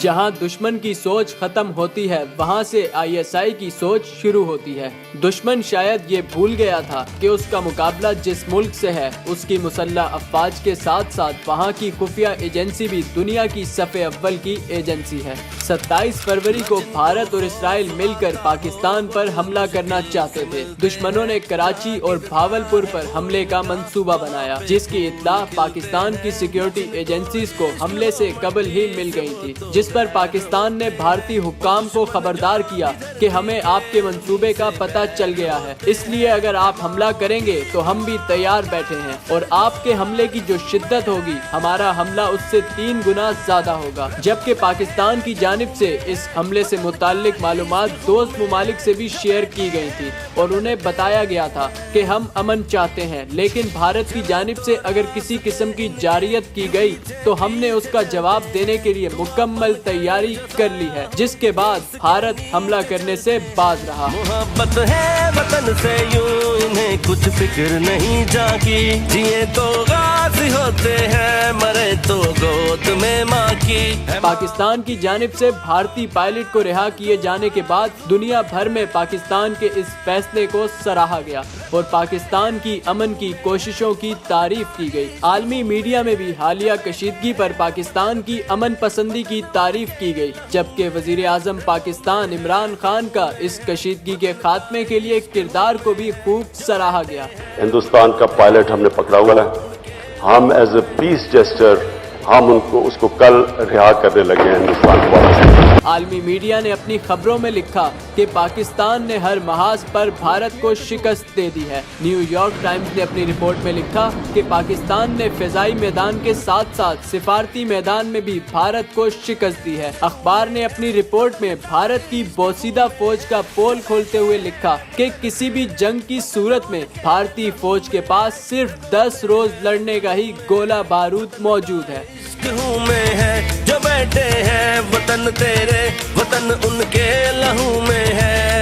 جہاں دشمن کی سوچ ختم ہوتی ہے وہاں سے ISI کی سوچ شروع ہوتی ہے۔ دشمن شاید یہ بھول گیا تھا کہ اس کا مقابلہ جس ملک سے ہے اس کی مسلح افواج کے ساتھ ساتھ وہاں کی خفیہ ایجنسی بھی دنیا کی صف اول کی ایجنسی ہے۔ 27 فروری کو بھارت اور اسرائیل مل کر پاکستان پر حملہ کرنا چاہتے تھے۔ دشمنوں نے کراچی اور بھاولپور پر حملے کا منصوبہ بنایا، جس کی اطلاع پاکستان کی سیکیورٹی ایجنسیز کو حملے سے قبل ہی مل گئی تھی، جس پر پاکستان نے بھارتی حکام کو خبردار کیا کہ ہمیں آپ کے منصوبے کا پتہ چل گیا ہے، اس لیے اگر آپ حملہ کریں گے تو ہم بھی تیار بیٹھے ہیں، اور آپ کے حملے کی جو شدت ہوگی ہمارا حملہ اس سے 3 گنا زیادہ ہوگا۔ جبکہ پاکستان کی جانب سے اس حملے سے متعلق معلومات دوست ممالک سے بھی شیئر کی گئی تھی اور انہیں بتایا گیا تھا کہ ہم امن چاہتے ہیں، لیکن بھارت کی جانب سے اگر کسی قسم کی جارحیت کی گئی تو ہم نے اس کا جواب دینے کے لیے مکمل تیاری کر لی ہے، جس کے بعد بھارت حملہ کرنے سے باز رہا۔ محبت ہے وطن سے یوں انہیں کچھ فکر نہیں جاگی، جیے تو غازی ہوتے ہیں مرے تو گود میں ماں کی۔ پاکستان کی جانب سے بھارتی پائلٹ کو رہا کیے جانے کے بعد دنیا بھر میں پاکستان کے اس فیصلے کو سراہا گیا اور پاکستان کی امن کی کوششوں کی تعریف کی گئی۔ عالمی میڈیا میں بھی حالیہ کشیدگی پر پاکستان کی امن پسندی کی تعریف کی گئی، جبکہ وزیر اعظم پاکستان عمران خان کا اس کشیدگی کے خاتمے کے لیے کردار کو بھی خوب سراہا گیا۔ ہندوستان کا پائلٹ ہم نے پکڑا ہوا ہے، ہم ایز اے پیس جیسچر ہم اس کو کل رہا کرنے لگے ہیں ہندوستان کو۔ عالمی میڈیا نے اپنی خبروں میں لکھا کہ پاکستان نے ہر محاذ پر بھارت کو شکست دے دی ہے۔ نیو یارک ٹائمز نے اپنی رپورٹ میں لکھا کہ پاکستان نے فضائی میدان کے ساتھ ساتھ سفارتی میدان میں بھی بھارت کو شکست دی ہے۔ اخبار نے اپنی رپورٹ میں بھارت کی بوسیدہ فوج کا پول کھولتے ہوئے لکھا کہ کسی بھی جنگ کی صورت میں بھارتی فوج کے پاس صرف 10 روز لڑنے کا ہی گولہ بارود موجود ہے۔ لہو میں ہے جو بیٹھے ہیں وطن تیرے، وطن ان کے لہو میں ہے۔